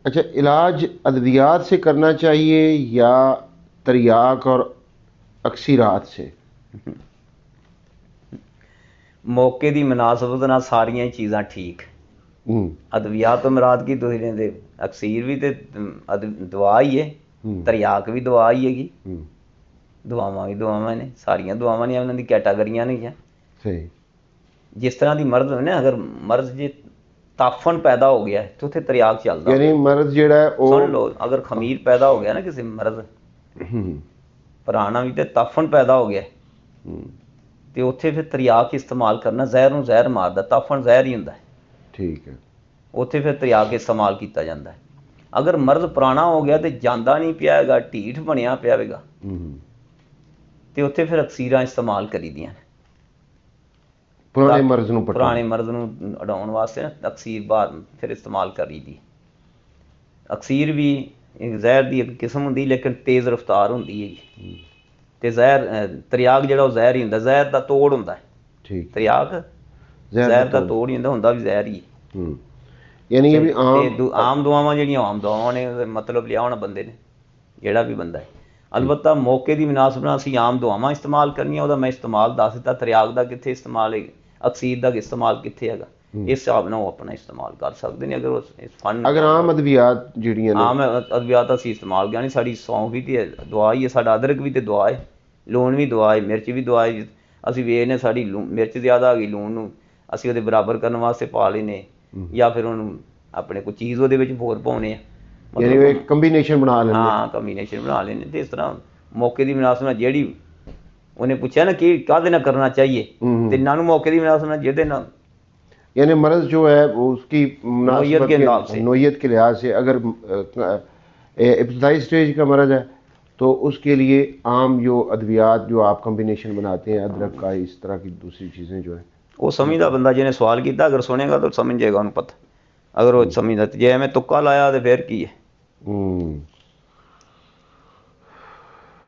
अच्छा, इलाज अद्वियात से करना चाहिए या तरियाक और अक्सीरात से? मौके की मुनासबत नाल सारियां ही चीज़ां ठीक। अद्वियात तो मुराद की तुसीं लेंदे, अक्सीर भी तो दुआ ही है, तरियाक भी दुआ ही हैगी, दुआवां भी दुआवां ने, सारियां दुआवां ने, उन्हां दी कैटागरियां ने। सही। जिस तरह की मर्ज है ना, अगर मर्ज जे ताफन पैदा हो गया है तो उत्थे तरियाक चलदा। यानी मर्ज जिहड़ा है सुन लो, अगर खमीर पैदा हो गया ना किसी मर्ज पुराना भी, तो ताफन पैदा हो गया तो उत्थे फिर तरियाक इस्तेमाल करना, जहर नूं जहर मारदा, ताफन जहर ही हुंदा है, ठीक है। उत्थे फिर तरियाक इस्तेमाल किया जाता है। अगर मर्ज पुराना हो गया तो जांदा नहीं पिया हैगा, ढीठ बनिया पिया होगा, तो उत्थे फिर अक्सीरां इस्तेमाल करी दियां ने पुराने मर्ज नूं पुराने मर्ज नूं हटाउण वास्ते ना, अक्सीर बाहर फिर इस्तेमाल करी दी। अक्सीर भी एक जहर की एक किस्म होंदी, लेकिन तेज़ रफ्तार होंदी है। तो जहर तरियाक जिहड़ा ओह जहर ही हुंदा, जहर का तोड़ हुंदा है। ठीक। तरियाक जहर का तोड़ ही हुंदा भी जहर ही है। यानी ये भी आम दुआवां जिहड़ियां आम दुआवां ने, मतलब लिया होना बंदे ने, जिहड़ा भी बंदा है। अलबत्ता मौके की मुनासबत नाल असीं आम दुआवां इस्तेमाल करनियां, ओहदा मैं इस्तेमाल दस दित्ता, तरियाक का कित्थे इस्तेमाल है, अक्सीर का इस्तेमाल कित्थे हैगा, इस हिसाब नाल अपना इस्तेमाल कर सकते हैं। अगर इस फन अगर आम अद्वियात जिहड़ियां ने, आम अद्वियात असीं इस्तेमाल करनी, साडी सौंफ भी तो दुआ ही है, साडा अदरक भी तो दुआ है, लूण भी दुआ है, मिर्च भी दुआ है। असीं वेखने साडी मिर्च ज़्यादा आ गई, लूण नूं असीं ਉਹਦੇ बराबर करने वास्ते पा लेने, या फिर ਉਹਨੂੰ अपने कोई चीज़ ਉਹਦੇ ਵਿੱਚ ਹੋਰ ਪਾਉਣੇ ਆ, मतलब ਕੰਬੀਨੇਸ਼ਨ ਬਣਾ ਲੈਂਦੇ। हाँ, ਕੰਬੀਨੇਸ਼ਨ बना लेने। तो इस तरह मौके की मुनासबत नाल जिहड़ी उन्हें पूछा ना कि काहदे नाल करना चाहिए, तो इन्हां नूं मौके की मुनासबत नाल जिहदे नाल, यानी मर्ज जो है वो उसकी नोयत के लिहाज से, अगर इब्तदाई स्टेज का मर्ज है तो उसके लिए आम जो अद्वियात जो आप कम्बिनेशन बनाते हैं, अदरक का, इस तरह की दूसरी चीज़ें जो है, वो समझदा बंदा जिन्हें सवाल किया, अगर सुनेगा तो समझ जाएगा, उन्हें पता। अगर वो समझदा, जे मैं तुक्का लाया तो फिर की है।